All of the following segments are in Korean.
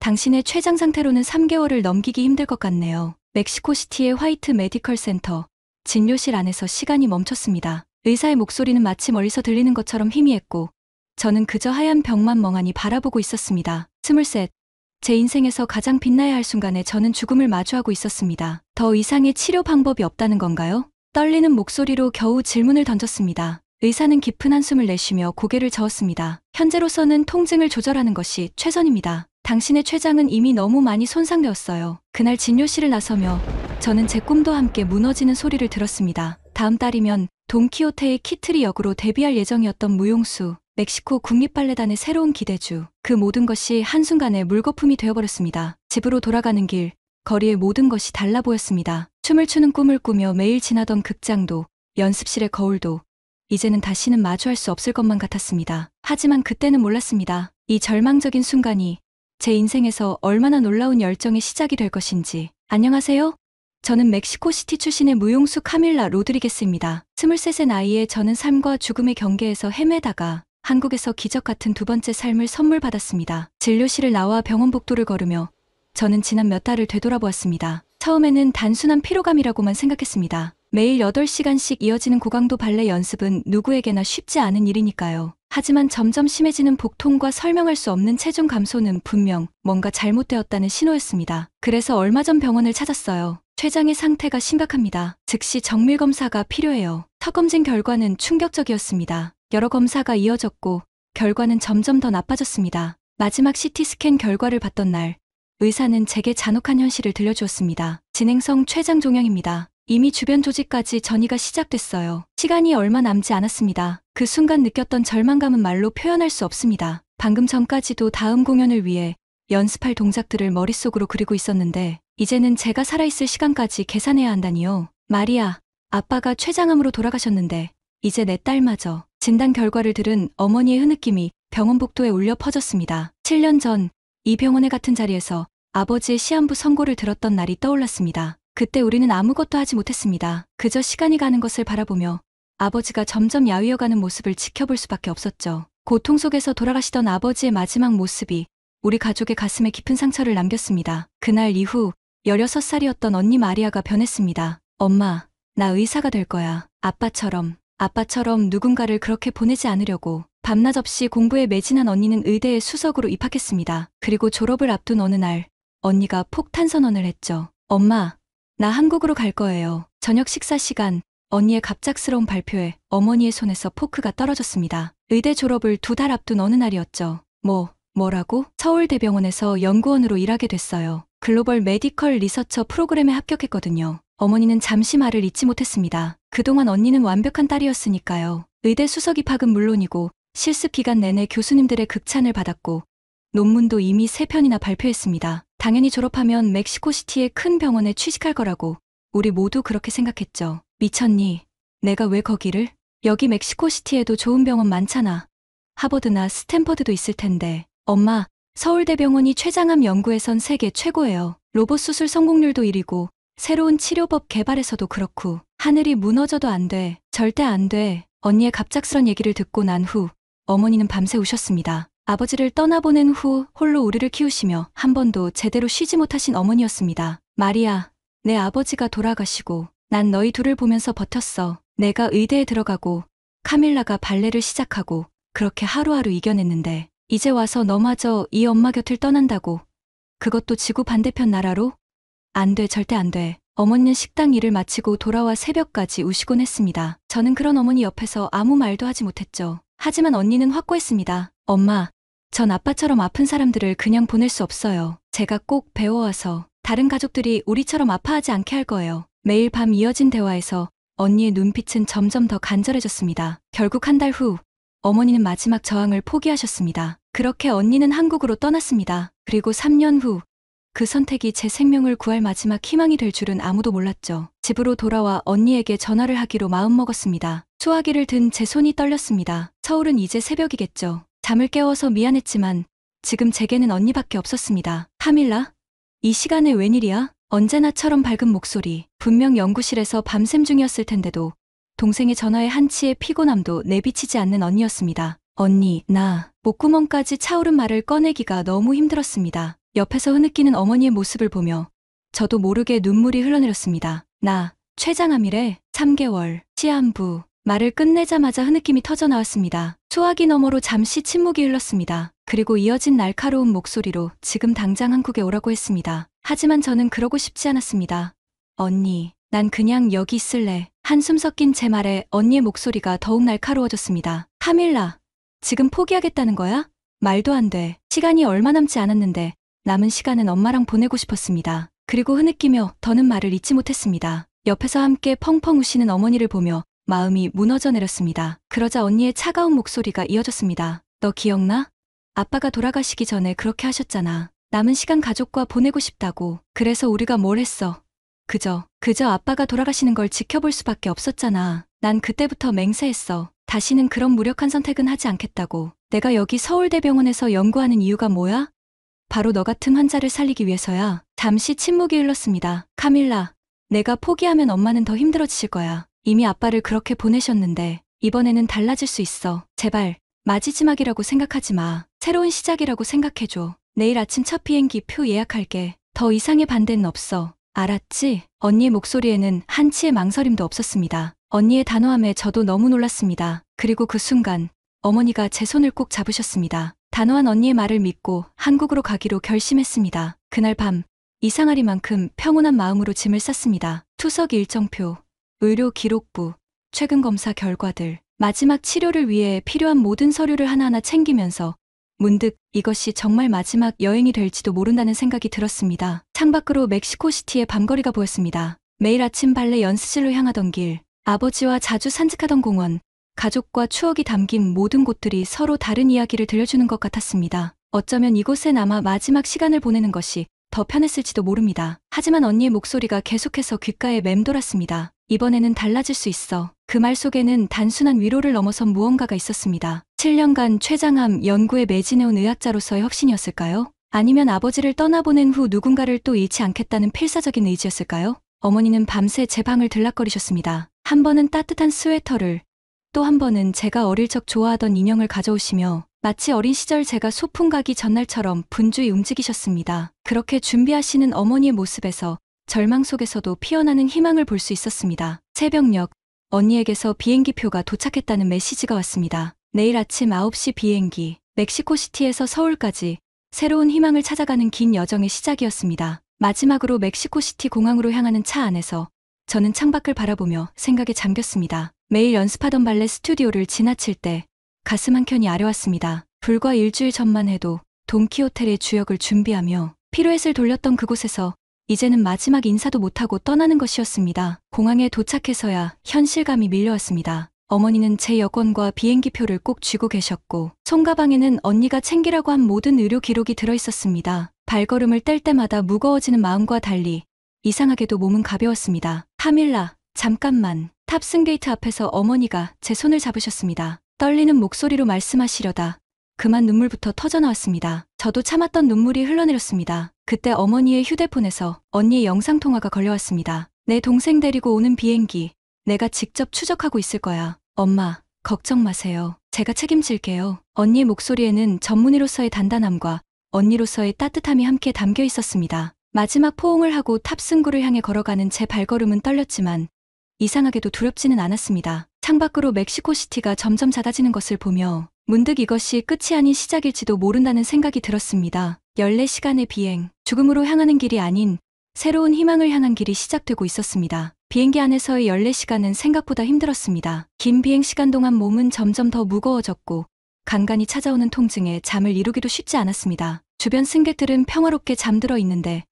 당신의 췌장 상태로는 3개월을 넘기기 힘들 것 같네요. 멕시코시티의 화이트 메디컬 센터 진료실 안에서 시간이 멈췄습니다. 의사의 목소리는 마치 멀리서 들리는 것처럼 희미했고 저는 그저 하얀 벽만 멍하니 바라보고 있었습니다. 23. 제 인생에서 가장 빛나야 할 순간에 저는 죽음을 마주하고 있었습니다. 더 이상의 치료 방법이 없다는 건가요? 떨리는 목소리로 겨우 질문을 던졌습니다. 의사는 깊은 한숨을 내쉬며 고개를 저었습니다. 현재로서는 통증을 조절하는 것이 최선입니다. 당신의 췌장은 이미 너무 많이 손상되었어요. 그날 진료실을 나서며 저는 제 꿈도 함께 무너지는 소리를 들었습니다. 다음 달이면 돈키호테의 키트리 역으로 데뷔할 예정이었던 무용수, 멕시코 국립발레단의 새로운 기대주. 그 모든 것이 한순간에 물거품이 되어버렸습니다. 집으로 돌아가는 길, 거리의 모든 것이 달라 보였습니다. 춤을 추는 꿈을 꾸며 매일 지나던 극장도, 연습실의 거울도 이제는 다시는 마주할 수 없을 것만 같았습니다. 하지만 그때는 몰랐습니다. 이 절망적인 순간이 제 인생에서 얼마나 놀라운 열정의 시작이 될 것인지. 안녕하세요. 저는 멕시코시티 출신의 무용수 카밀라 로드리게스입니다. 23세 나이에 저는 삶과 죽음의 경계에서 헤매다가 한국에서 기적 같은 두 번째 삶을 선물 받았습니다. 진료실을 나와 병원 복도를 걸으며 저는 지난 몇 달을 되돌아보았습니다. 처음에는 단순한 피로감이라고만 생각했습니다. 매일 8시간씩 이어지는 고강도 발레 연습은 누구에게나 쉽지 않은 일이니까요. 하지만 점점 심해지는 복통과 설명할 수 없는 체중 감소는 분명 뭔가 잘못되었다는 신호였습니다. 그래서 얼마 전 병원을 찾았어요. 췌장의 상태가 심각합니다. 즉시 정밀 검사가 필요해요. 턱 검진 결과는 충격적이었습니다. 여러 검사가 이어졌고 결과는 점점 더 나빠졌습니다. 마지막 CT 스캔 결과를 봤던 날, 의사는 제게 잔혹한 현실을 들려주었습니다. 진행성 췌장 종양입니다. 이미 주변 조직까지 전이가 시작됐어요. 시간이 얼마 남지 않았습니다. 그 순간 느꼈던 절망감은 말로 표현할 수 없습니다. 방금 전까지도 다음 공연을 위해 연습할 동작들을 머릿속으로 그리고 있었는데 이제는 제가 살아있을 시간까지 계산해야 한다니요. 마리아, 아빠가 췌장암으로 돌아가셨는데 이제 내 딸마저. 진단 결과를 들은 어머니의 흐느낌이 병원 복도에 울려 퍼졌습니다. 7년 전 이 병원의 같은 자리에서 아버지의 시한부 선고를 들었던 날이 떠올랐습니다. 그때 우리는 아무것도 하지 못했습니다. 그저 시간이 가는 것을 바라보며 아버지가 점점 야위어가는 모습을 지켜볼 수밖에 없었죠. 고통 속에서 돌아가시던 아버지의 마지막 모습이 우리 가족의 가슴에 깊은 상처를 남겼습니다. 그날 이후 16살이었던 언니 마리아가 변했습니다. 엄마, 나 의사가 될 거야. 아빠처럼 누군가를 그렇게 보내지 않으려고. 밤낮 없이 공부에 매진한 언니는 의대에 수석으로 입학했습니다. 그리고 졸업을 앞둔 어느 날 언니가 폭탄 선언을 했죠. 엄마, 나 한국으로 갈 거예요. 저녁 식사 시간, 언니의 갑작스러운 발표에 어머니의 손에서 포크가 떨어졌습니다. 의대 졸업을 2달 앞둔 어느 날이었죠. 뭐라고? 서울대병원에서 연구원으로 일하게 됐어요. 글로벌 메디컬 리서처 프로그램에 합격했거든요. 어머니는 잠시 말을 잇지 못했습니다. 그동안 언니는 완벽한 딸이었으니까요. 의대 수석 입학은 물론이고 실습 기간 내내 교수님들의 극찬을 받았고 논문도 이미 3편이나 발표했습니다. 당연히 졸업하면 멕시코시티의 큰 병원에 취직할 거라고 우리 모두 그렇게 생각했죠. 미쳤니? 내가 왜 거기를? 여기 멕시코시티에도 좋은 병원 많잖아. 하버드나 스탠퍼드도 있을 텐데. 엄마, 서울대병원이 췌장암 연구에선 세계 최고예요. 로봇 수술 성공률도 1위고 새로운 치료법 개발에서도 그렇고. 하늘이 무너져도 안 돼. 절대 안 돼. 언니의 갑작스런 얘기를 듣고 난 후 어머니는 밤새 우셨습니다. 아버지를 떠나보낸 후 홀로 우리를 키우시며 한 번도 제대로 쉬지 못하신 어머니였습니다. 마리아, 내 아버지가 돌아가시고 난 너희 둘을 보면서 버텼어. 내가 의대에 들어가고 카밀라가 발레를 시작하고 그렇게 하루하루 이겨냈는데 이제 와서 너마저 이 엄마 곁을 떠난다고. 그것도 지구 반대편 나라로? 안 돼, 절대 안 돼. 어머니는 식당 일을 마치고 돌아와 새벽까지 우시곤 했습니다. 저는 그런 어머니 옆에서 아무 말도 하지 못했죠. 하지만 언니는 확고했습니다. 엄마, 전 아빠처럼 아픈 사람들을 그냥 보낼 수 없어요. 제가 꼭 배워와서 다른 가족들이 우리처럼 아파하지 않게 할 거예요. 매일 밤 이어진 대화에서 언니의 눈빛은 점점 더 간절해졌습니다. 결국 한 달 후 어머니는 마지막 저항을 포기하셨습니다. 그렇게 언니는 한국으로 떠났습니다. 그리고 3년 후 그 선택이 제 생명을 구할 마지막 희망이 될 줄은 아무도 몰랐죠. 집으로 돌아와 언니에게 전화를 하기로 마음먹었습니다. 수화기를 든 제 손이 떨렸습니다. 서울은 이제 새벽이겠죠. 잠을 깨워서 미안했지만 지금 제게는 언니밖에 없었습니다. 카밀라? 이 시간에 웬일이야? 언제나처럼 밝은 목소리. 분명 연구실에서 밤샘 중이었을 텐데도 동생의 전화에 한치의 피곤함도 내비치지 않는 언니였습니다. 언니, 나. 목구멍까지 차오른 말을 꺼내기가 너무 힘들었습니다. 옆에서 흐느끼는 어머니의 모습을 보며 저도 모르게 눈물이 흘러내렸습니다. 나 췌장암이래. 3개월. 시한부. 말을 끝내자마자 흐느낌이 터져 나왔습니다. 소화기 너머로 잠시 침묵이 흘렀습니다. 그리고 이어진 날카로운 목소리로 지금 당장 한국에 오라고 했습니다. 하지만 저는 그러고 싶지 않았습니다. 언니, 난 그냥 여기 있을래. 한숨 섞인 제 말에 언니의 목소리가 더욱 날카로워졌습니다. 카밀라, 지금 포기하겠다는 거야? 말도 안 돼. 시간이 얼마 남지 않았는데 남은 시간은 엄마랑 보내고 싶었습니다. 그리고 흐느끼며 더는 말을 잇지 못했습니다. 옆에서 함께 펑펑 우시는 어머니를 보며 마음이 무너져 내렸습니다. 그러자 언니의 차가운 목소리가 이어졌습니다. 너 기억나? 아빠가 돌아가시기 전에 그렇게 하셨잖아. 남은 시간 가족과 보내고 싶다고. 그래서 우리가 뭘 했어? 그저 아빠가 돌아가시는 걸 지켜볼 수밖에 없었잖아. 난 그때부터 맹세했어. 다시는 그런 무력한 선택은 하지 않겠다고. 내가 여기 서울대병원에서 연구하는 이유가 뭐야? 바로 너 같은 환자를 살리기 위해서야. 잠시 침묵이 흘렀습니다. 카밀라, 내가 포기하면 엄마는 더 힘들어지실 거야. 이미 아빠를 그렇게 보내셨는데 이번에는 달라질 수 있어. 제발 마지막이라고 생각하지 마. 새로운 시작이라고 생각해줘. 내일 아침 첫 비행기 표 예약할게. 더 이상의 반대는 없어. 알았지? 언니의 목소리에는 한치의 망설임도 없었습니다. 언니의 단호함에 저도 너무 놀랐습니다. 그리고 그 순간 어머니가 제 손을 꼭 잡으셨습니다. 단호한 언니의 말을 믿고 한국으로 가기로 결심했습니다. 그날 밤 이상하리만큼 평온한 마음으로 짐을 쌌습니다. 투석 일정표, 의료 기록부, 최근 검사 결과들, 마지막 치료를 위해 필요한 모든 서류를 하나하나 챙기면서 문득 이것이 정말 마지막 여행이 될지도 모른다는 생각이 들었습니다. 창밖으로 멕시코시티의 밤거리가 보였습니다. 매일 아침 발레 연습실로 향하던 길, 아버지와 자주 산책하던 공원, 가족과 추억이 담긴 모든 곳들이 서로 다른 이야기를 들려주는 것 같았습니다. 어쩌면 이곳에 남아 마지막 시간을 보내는 것이 더 편했을지도 모릅니다. 하지만 언니의 목소리가 계속해서 귓가에 맴돌았습니다. 이번에는 달라질 수 있어. 그 말 속에는 단순한 위로를 넘어선 무언가가 있었습니다. 7년간 췌장암 연구에 매진해온 의학자로서의 확신이었을까요? 아니면 아버지를 떠나보낸 후 누군가를 또 잃지 않겠다는 필사적인 의지였을까요? 어머니는 밤새 제 방을 들락거리셨습니다. 한 번은 따뜻한 스웨터를, 또 한 번은 제가 어릴 적 좋아하던 인형을 가져오시며 마치 어린 시절 제가 소풍 가기 전날처럼 분주히 움직이셨습니다. 그렇게 준비하시는 어머니의 모습에서 절망 속에서도 피어나는 희망을 볼 수 있었습니다. 새벽녘, 언니에게서 비행기표가 도착했다는 메시지가 왔습니다. 내일 아침 9시 비행기, 멕시코시티에서 서울까지 새로운 희망을 찾아가는 긴 여정의 시작이었습니다. 마지막으로 멕시코시티 공항으로 향하는 차 안에서 저는 창밖을 바라보며 생각에 잠겼습니다. 매일 연습하던 발레 스튜디오를 지나칠 때 가슴 한켠이 아려왔습니다. 불과 일주일 전만 해도 돈키호텔의 주역을 준비하며 피로엣을 돌렸던 그곳에서 이제는 마지막 인사도 못하고 떠나는 것이었습니다. 공항에 도착해서야 현실감이 밀려왔습니다. 어머니는 제 여권과 비행기표를 꼭 쥐고 계셨고 손가방에는 언니가 챙기라고 한 모든 의료 기록이 들어있었습니다. 발걸음을 뗄 때마다 무거워지는 마음과 달리 이상하게도 몸은 가벼웠습니다. 카밀라, 잠깐만. 탑승 게이트 앞에서 어머니가 제 손을 잡으셨습니다. 떨리는 목소리로 말씀하시려다 그만 눈물부터 터져나왔습니다. 저도 참았던 눈물이 흘러내렸습니다. 그때 어머니의 휴대폰에서 언니의 영상통화가 걸려왔습니다. 내 동생 데리고 오는 비행기, 내가 직접 추적하고 있을 거야. 엄마, 걱정 마세요. 제가 책임질게요. 언니의 목소리에는 전문의로서의 단단함과 언니로서의 따뜻함이 함께 담겨 있었습니다. 마지막 포옹을 하고 탑승구를 향해 걸어가는 제 발걸음은 떨렸지만 이상하게도 두렵지는 않았습니다. 창밖으로 멕시코시티가 점점 작아지는 것을 보며 문득 이것이 끝이 아닌 시작일지도 모른다는 생각이 들었습니다. 14시간의 비행, 죽음으로 향하는 길이 아닌 새로운 희망을 향한 길이 시작되고 있었습니다. 비행기 안에서의 14시간은 생각보다 힘들었습니다. 긴 비행 시간 동안 몸은 점점 더 무거워졌고 간간히 찾아오는 통증에 잠을 이루기도 쉽지 않았습니다. 주변 승객들은 평화롭게 잠들어 있는데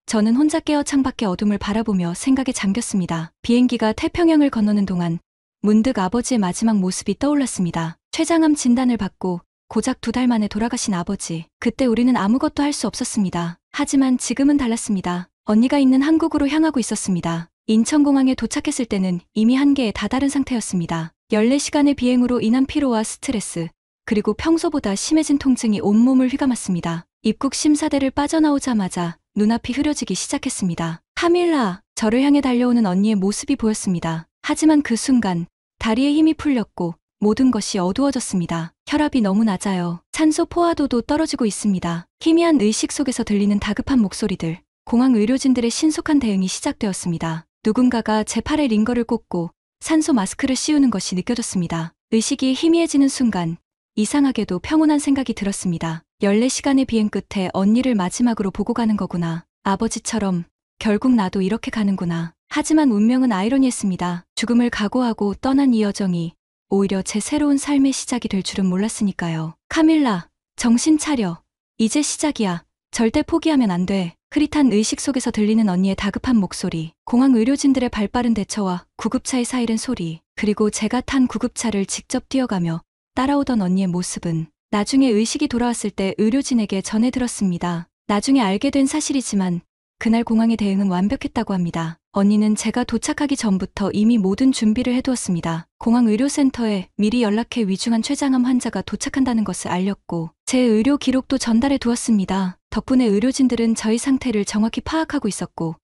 저는 혼자 깨어 창밖의 어둠을 바라보며 생각에 잠겼습니다. 비행기가 태평양을 건너는 동안 문득 아버지의 마지막 모습이 떠올랐습니다. 췌장암 진단을 받고 고작 2달 만에 돌아가신 아버지. 그때 우리는 아무것도 할 수 없었습니다. 하지만 지금은 달랐습니다. 언니가 있는 한국으로 향하고 있었습니다. 인천공항에 도착했을 때는 이미 한계에 다다른 상태였습니다. 14시간의 비행으로 인한 피로와 스트레스, 그리고 평소보다 심해진 통증이 온몸을 휘감았습니다. 입국 심사대를 빠져나오자마자 눈앞이 흐려지기 시작했습니다. 카밀라, 저를 향해 달려오는 언니의 모습이 보였습니다. 하지만 그 순간 다리에 힘이 풀렸고 모든 것이 어두워졌습니다. 혈압이 너무 낮아요. 산소 포화도도 떨어지고 있습니다. 희미한 의식 속에서 들리는 다급한 목소리들. 공항 의료진들의 신속한 대응이 시작되었습니다. 누군가가 제 팔에 링거를 꽂고 산소 마스크를 씌우는 것이 느껴졌습니다. 의식이 희미해지는 순간 이상하게도 평온한 생각이 들었습니다. 14시간의 비행 끝에 언니를 마지막으로 보고 가는 거구나. 아버지처럼 결국 나도 이렇게 가는구나. 하지만 운명은 아이러니했습니다. 죽음을 각오하고 떠난 이 여정이 오히려 제 새로운 삶의 시작이 될 줄은 몰랐으니까요. 카밀라, 정신 차려. 이제 시작이야. 절대 포기하면 안 돼. 흐릿한 의식 속에서 들리는 언니의 다급한 목소리, 공항 의료진들의 발빠른 대처와 구급차의 사이렌 소리, 그리고 제가 탄 구급차를 직접 뛰어가며 따라오던 언니의 모습은 나중에 의식이 돌아왔을 때 의료진에게 전해들었습니다. 나중에 알게 된 사실이지만 그날 공항의 대응은 완벽했다고 합니다. 언니는 제가 도착하기 전부터 이미 모든 준비를 해두었습니다. 공항 의료센터에 미리 연락해 위중한 췌장암 환자가 도착한다는 것을 알렸고 제 의료 기록도 전달해 두었습니다. 덕분에 의료진들은 저희 상태를 정확히 파악하고 있었고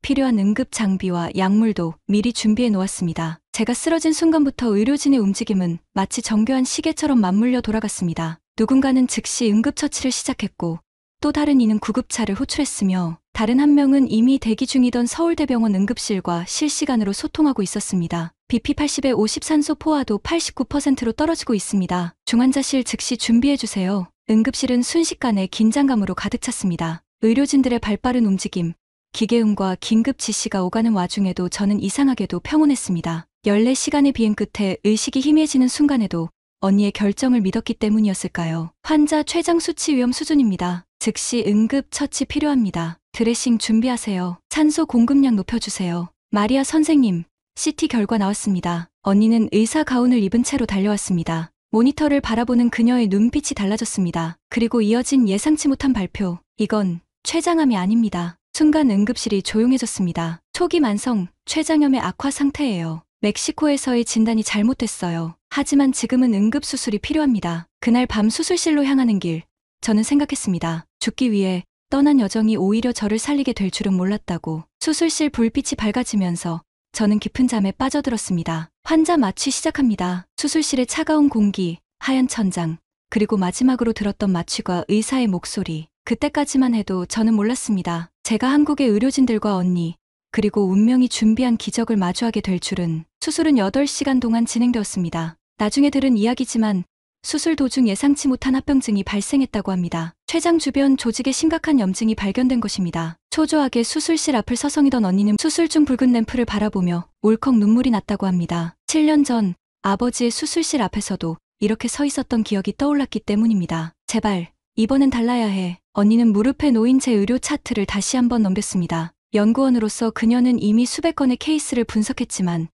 필요한 응급 장비와 약물도 미리 준비해 놓았습니다. 제가 쓰러진 순간부터 의료진의 움직임은 마치 정교한 시계처럼 맞물려 돌아갔습니다. 누군가는 즉시 응급처치를 시작했고 또 다른 이는 구급차를 호출했으며 다른 한 명은 이미 대기 중이던 서울대병원 응급실과 실시간으로 소통하고 있었습니다. BP 80에 50 산소 포화도 89%로 떨어지고 있습니다. 중환자실 즉시 준비해주세요. 응급실은 순식간에 긴장감으로 가득 찼습니다. 의료진들의 발빠른 움직임, 기계음과 긴급 지시가 오가는 와중에도 저는 이상하게도 평온했습니다. 14시간의 비행 끝에 의식이 희미해지는 순간에도 언니의 결정을 믿었기 때문이었을까요? 환자 췌장 수치 위험 수준입니다. 즉시 응급 처치 필요합니다. 드레싱 준비하세요. 산소 공급량 높여주세요. 마리아 선생님, CT 결과 나왔습니다. 언니는 의사 가운을 입은 채로 달려왔습니다. 모니터를 바라보는 그녀의 눈빛이 달라졌습니다. 그리고 이어진 예상치 못한 발표. 이건 췌장암이 아닙니다. 순간 응급실이 조용해졌습니다. 초기 만성 췌장염의 악화 상태예요. 멕시코에서의 진단이 잘못됐어요. 하지만 지금은 응급수술이 필요합니다. 그날 밤 수술실로 향하는 길, 저는 생각했습니다. 죽기 위해 떠난 여정이 오히려 저를 살리게 될 줄은 몰랐다고. 수술실 불빛이 밝아지면서 저는 깊은 잠에 빠져들었습니다. 환자 마취 시작합니다. 수술실의 차가운 공기, 하얀 천장, 그리고 마지막으로 들었던 마취과 의사의 목소리. 그때까지만 해도 저는 몰랐습니다. 제가 한국의 의료진들과 언니, 그리고 운명이 준비한 기적을 마주하게 될 줄은. 수술은 8시간 동안 진행되었습니다. 나중에 들은 이야기지만 수술 도중 예상치 못한 합병증이 발생했다고 합니다. 췌장 주변 조직에 심각한 염증이 발견된 것입니다. 초조하게 수술실 앞을 서성이던 언니는 수술 중 붉은 램프를 바라보며 울컥 눈물이 났다고 합니다. 7년 전 아버지의 수술실 앞에서도 이렇게 서 있었던 기억이 떠올랐기 때문입니다. 제발, 이번엔 달라야 해. 언니는 무릎에 놓인 제 의료 차트를 다시 한번 넘겼습니다. 연구원으로서 그녀는 이미 수백 건의 케이스를 분석했지만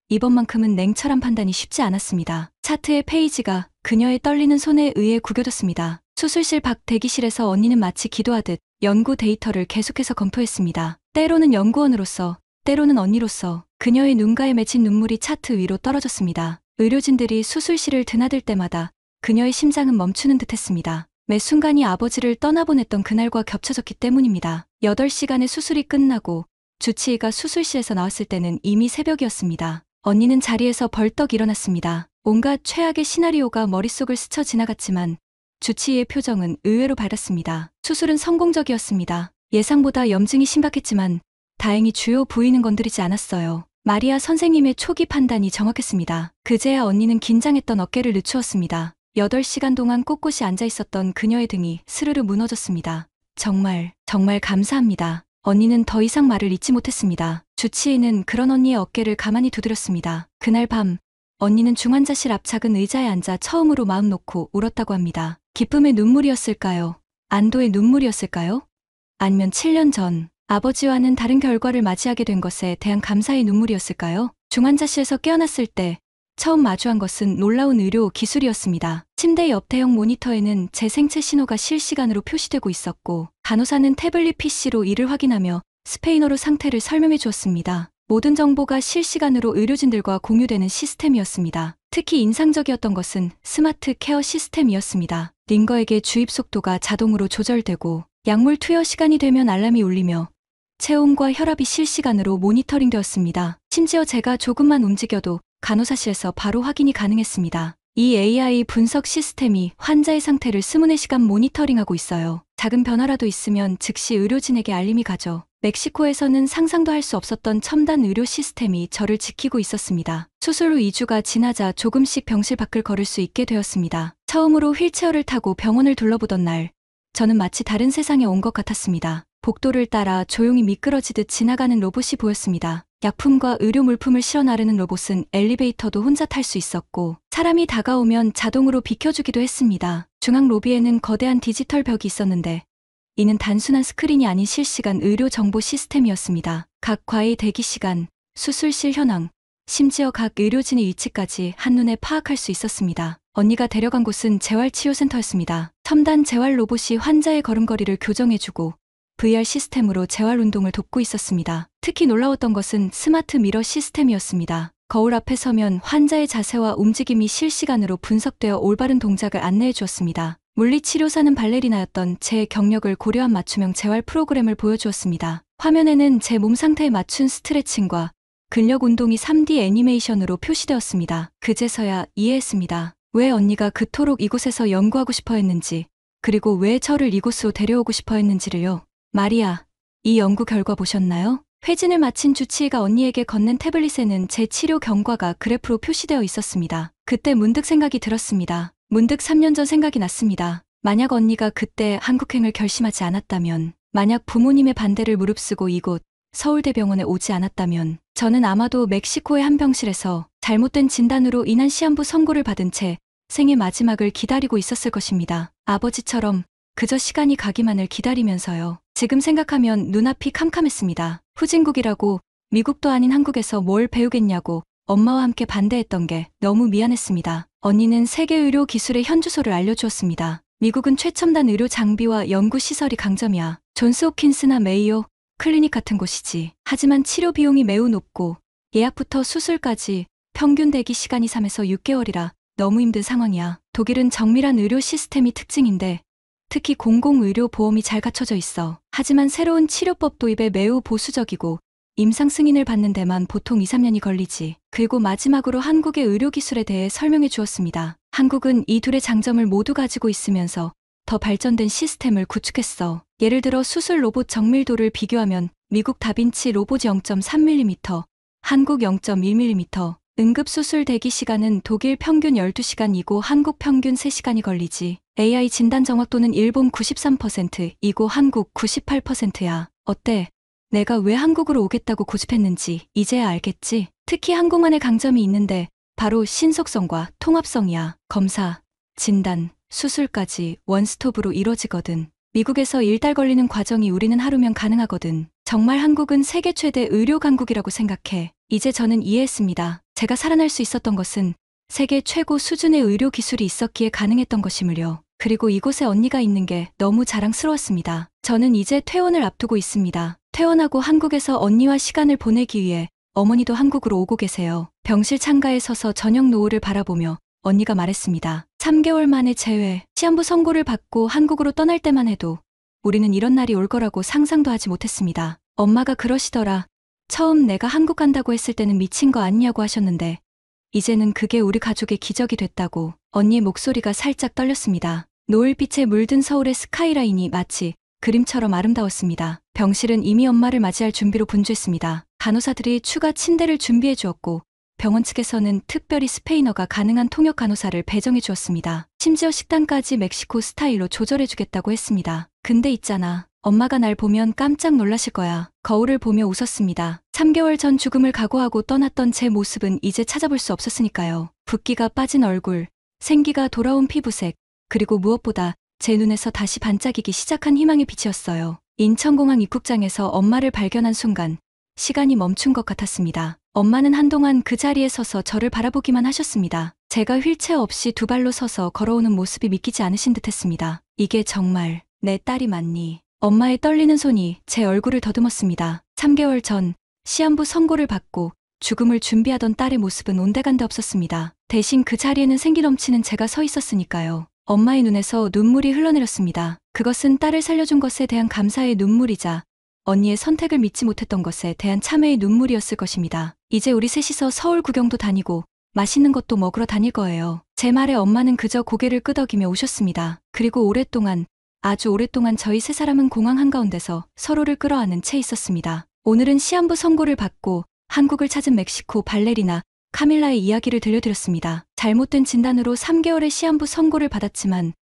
이번만큼은 냉철한 판단이 쉽지 않았습니다. 차트의 페이지가 그녀의 떨리는 손에 의해 구겨졌습니다. 수술실 밖 대기실에서 언니는 마치 기도하듯 연구 데이터를 계속해서 검토했습니다. 때로는 연구원으로서, 때로는 언니로서 그녀의 눈가에 맺힌 눈물이 차트 위로 떨어졌습니다. 의료진들이 수술실을 드나들 때마다 그녀의 심장은 멈추는 듯했습니다. 매 순간이 아버지를 떠나보냈던 그날과 겹쳐졌기 때문입니다. 8시간의 수술이 끝나고 주치의가 수술실에서 나왔을 때는 이미 새벽이었습니다. 언니는 자리에서 벌떡 일어났습니다. 온갖 최악의 시나리오가 머릿속을 스쳐 지나갔지만 주치의의 표정은 의외로 밝았습니다. 수술은 성공적이었습니다. 예상보다 염증이 심각했지만 다행히 주요 부위는 건드리지 않았어요. 마리아 선생님의 초기 판단이 정확했습니다. 그제야 언니는 긴장했던 어깨를 늦추었습니다. 8시간 동안 꼿꼿이 앉아있었던 그녀의 등이 스르르 무너졌습니다. 정말 감사합니다. 언니는 더 이상 말을 잇지 못했습니다. 주치의는 그런 언니의 어깨를 가만히 두드렸습니다. 그날 밤 언니는 중환자실 앞 작은 의자에 앉아 처음으로 마음 놓고 울었다고 합니다. 기쁨의 눈물이었을까요? 안도의 눈물이었을까요? 아니면 7년 전 아버지와는 다른 결과를 맞이하게 된 것에 대한 감사의 눈물이었을까요? 중환자실에서 깨어났을 때 처음 마주한 것은 놀라운 의료 기술이었습니다. 침대 옆 대형 모니터에는 제 생체 신호가 실시간으로 표시되고 있었고 간호사는 태블릿 PC로 이를 확인하며 스페인어로 상태를 설명해 주었습니다. 모든 정보가 실시간으로 의료진들과 공유되는 시스템이었습니다. 특히 인상적이었던 것은 스마트 케어 시스템이었습니다. 링거에게 주입 속도가 자동으로 조절되고 약물 투여 시간이 되면 알람이 울리며 체온과 혈압이 실시간으로 모니터링되었습니다. 심지어 제가 조금만 움직여도 간호사실에서 바로 확인이 가능했습니다. 이 AI 분석 시스템이 환자의 상태를 24시간 모니터링하고 있어요. 작은 변화라도 있으면 즉시 의료진에게 알림이 가죠. 멕시코에서는 상상도 할 수 없었던 첨단 의료 시스템이 저를 지키고 있었습니다. 수술 후 2주가 지나자 조금씩 병실 밖을 걸을 수 있게 되었습니다. 처음으로 휠체어를 타고 병원을 둘러보던 날, 저는 마치 다른 세상에 온 것 같았습니다. 복도를 따라 조용히 미끄러지듯 지나가는 로봇이 보였습니다. 약품과 의료 물품을 실어 나르는 로봇은 엘리베이터도 혼자 탈 수 있었고, 사람이 다가오면 자동으로 비켜주기도 했습니다. 중앙 로비에는 거대한 디지털 벽이 있었는데, 이는 단순한 스크린이 아닌 실시간 의료 정보 시스템이었습니다. 각 과의 대기 시간, 수술실 현황, 심지어 각 의료진의 위치까지 한눈에 파악할 수 있었습니다. 언니가 데려간 곳은 재활치료센터였습니다. 첨단 재활 로봇이 환자의 걸음걸이를 교정해주고 VR 시스템으로 재활 운동을 돕고 있었습니다. 특히 놀라웠던 것은 스마트 미러 시스템이었습니다. 거울 앞에 서면 환자의 자세와 움직임이 실시간으로 분석되어 올바른 동작을 안내해 주었습니다. 물리치료사는 발레리나였던 제 경력을 고려한 맞춤형 재활 프로그램을 보여주었습니다. 화면에는 제 몸 상태에 맞춘 스트레칭과 근력 운동이 3D 애니메이션으로 표시되었습니다. 그제서야 이해했습니다. 왜 언니가 그토록 이곳에서 연구하고 싶어 했는지, 그리고 왜 저를 이곳으로 데려오고 싶어 했는지를요. 마리아, 이 연구 결과 보셨나요? 회진을 마친 주치의가 언니에게 건넨 태블릿에는 제 치료 경과가 그래프로 표시되어 있었습니다. 그때 문득 생각이 들었습니다. 문득 3년 전 생각이 났습니다. 만약 언니가 그때 한국행을 결심하지 않았다면, 만약 부모님의 반대를 무릅쓰고 이곳 서울대병원에 오지 않았다면, 저는 아마도 멕시코의 한 병실에서 잘못된 진단으로 인한 시한부 선고를 받은 채 생의 마지막을 기다리고 있었을 것입니다. 아버지처럼 그저 시간이 가기만을 기다리면서요. 지금 생각하면 눈앞이 캄캄했습니다. 후진국이라고 미국도 아닌 한국에서 뭘 배우겠냐고 엄마와 함께 반대했던 게 너무 미안했습니다. 언니는 세계 의료 기술의 현주소를 알려주었습니다. 미국은 최첨단 의료 장비와 연구시설이 강점이야. 존스 홉킨스나 메이오 클리닉 같은 곳이지. 하지만 치료 비용이 매우 높고 예약부터 수술까지 평균 대기 시간이 3에서 6개월이라 너무 힘든 상황이야. 독일은 정밀한 의료 시스템이 특징인데 특히 공공의료보험이 잘 갖춰져 있어. 하지만 새로운 치료법 도입에 매우 보수적이고 임상 승인을 받는 데만 보통 2, 3년이 걸리지. 그리고 마지막으로 한국의 의료기술에 대해 설명해 주었습니다. 한국은 이 둘의 장점을 모두 가지고 있으면서 더 발전된 시스템을 구축했어. 예를 들어 수술 로봇 정밀도를 비교하면 미국 다빈치 로봇 0.3mm, 한국 0.1mm, 응급수술 대기 시간은 독일 평균 12시간이고 한국 평균 3시간이 걸리지. AI 진단 정확도는 일본 93%이고 한국 98%야. 어때? 내가 왜 한국으로 오겠다고 고집했는지 이제야 알겠지? 특히 한국만의 강점이 있는데 바로 신속성과 통합성이야. 검사, 진단, 수술까지 원스톱으로 이뤄지거든. 미국에서 1달 걸리는 과정이 우리는 하루면 가능하거든. 정말 한국은 세계 최대 의료 강국이라고 생각해. 이제 저는 이해했습니다. 제가 살아날 수 있었던 것은 세계 최고 수준의 의료 기술이 있었기에 가능했던 것이므려. 그리고 이곳에 언니가 있는 게 너무 자랑스러웠습니다. 저는 이제 퇴원을 앞두고 있습니다. 퇴원하고 한국에서 언니와 시간을 보내기 위해 어머니도 한국으로 오고 계세요. 병실 창가에 서서 저녁 노을을 바라보며 언니가 말했습니다. 3개월 만에 재회, 시한부 선고를 받고 한국으로 떠날 때만 해도 우리는 이런 날이 올 거라고 상상도 하지 못했습니다. 엄마가 그러시더라. 처음 내가 한국 간다고 했을 때는 미친 거 아니냐고 하셨는데 이제는 그게 우리 가족의 기적이 됐다고. 언니의 목소리가 살짝 떨렸습니다. 노을빛에 물든 서울의 스카이라인이 마치 그림처럼 아름다웠습니다. 병실은 이미 엄마를 맞이할 준비로 분주했습니다. 간호사들이 추가 침대를 준비해 주었고 병원 측에서는 특별히 스페인어가 가능한 통역 간호사를 배정해 주었습니다. 심지어 식단까지 멕시코 스타일로 조절해 주겠다고 했습니다. 근데 있잖아. 엄마가 날 보면 깜짝 놀라실 거야. 거울을 보며 웃었습니다. 3개월 전 죽음을 각오하고 떠났던 제 모습은 이제 찾아볼 수 없었으니까요. 붓기가 빠진 얼굴, 생기가 돌아온 피부색, 그리고 무엇보다 제 눈에서 다시 반짝이기 시작한 희망의 빛이었어요. 인천공항 입국장에서 엄마를 발견한 순간 시간이 멈춘 것 같았습니다. 엄마는 한동안 그 자리에 서서 저를 바라보기만 하셨습니다. 제가 휠체어 없이 두 발로 서서 걸어오는 모습이 믿기지 않으신 듯했습니다. 이게 정말 내 딸이 맞니? 엄마의 떨리는 손이 제 얼굴을 더듬었습니다. 3개월 전 시한부 선고를 받고 죽음을 준비하던 딸의 모습은 온데간데 없었습니다. 대신 그 자리에는 생기 넘치는 제가 서 있었으니까요. 엄마의 눈에서 눈물이 흘러내렸습니다. 그것은 딸을 살려준 것에 대한 감사의 눈물이자 언니의 선택을 믿지 못했던 것에 대한 참회의 눈물이었을 것입니다. 이제 우리 셋이서 서울 구경도 다니고 맛있는 것도 먹으러 다닐 거예요. 제 말에 엄마는 그저 고개를 끄덕이며 오셨습니다. 그리고 오랫동안, 아주 오랫동안 저희 세 사람은 공항 한가운데서 서로를 끌어안은 채 있었습니다. 오늘은 시한부 선고를 받고 한국을 찾은 멕시코 발레리나 카밀라의 이야기를 들려드렸습니다. 잘못된 진단으로 3개월의 시한부 선고를 받았지만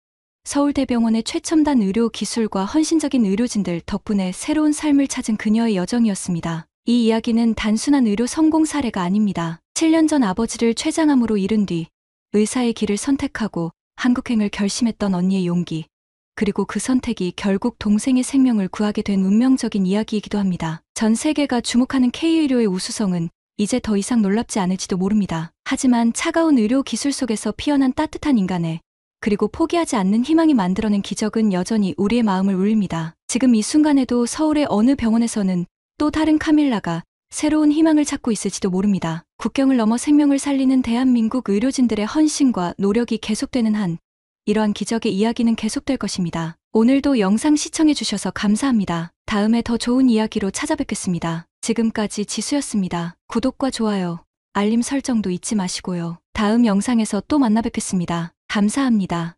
서울대병원의 최첨단 의료 기술과 헌신적인 의료진들 덕분에 새로운 삶을 찾은 그녀의 여정이었습니다. 이 이야기는 단순한 의료 성공 사례가 아닙니다. 7년 전 아버지를 췌장암으로 잃은 뒤 의사의 길을 선택하고 한국행을 결심했던 언니의 용기, 그리고 그 선택이 결국 동생의 생명을 구하게 된 운명적인 이야기이기도 합니다. 전 세계가 주목하는 K의료의 우수성은 이제 더 이상 놀랍지 않을지도 모릅니다. 하지만 차가운 의료 기술 속에서 피어난 따뜻한 인간의, 그리고 포기하지 않는 희망이 만들어낸 기적은 여전히 우리의 마음을 울립니다. 지금 이 순간에도 서울의 어느 병원에서는 또 다른 카밀라가 새로운 희망을 찾고 있을지도 모릅니다. 국경을 넘어 생명을 살리는 대한민국 의료진들의 헌신과 노력이 계속되는 한 이러한 기적의 이야기는 계속될 것입니다. 오늘도 영상 시청해주셔서 감사합니다. 다음에 더 좋은 이야기로 찾아뵙겠습니다. 지금까지 지수였습니다. 구독과 좋아요, 알림 설정도 잊지 마시고요. 다음 영상에서 또 만나 뵙겠습니다. 감사합니다.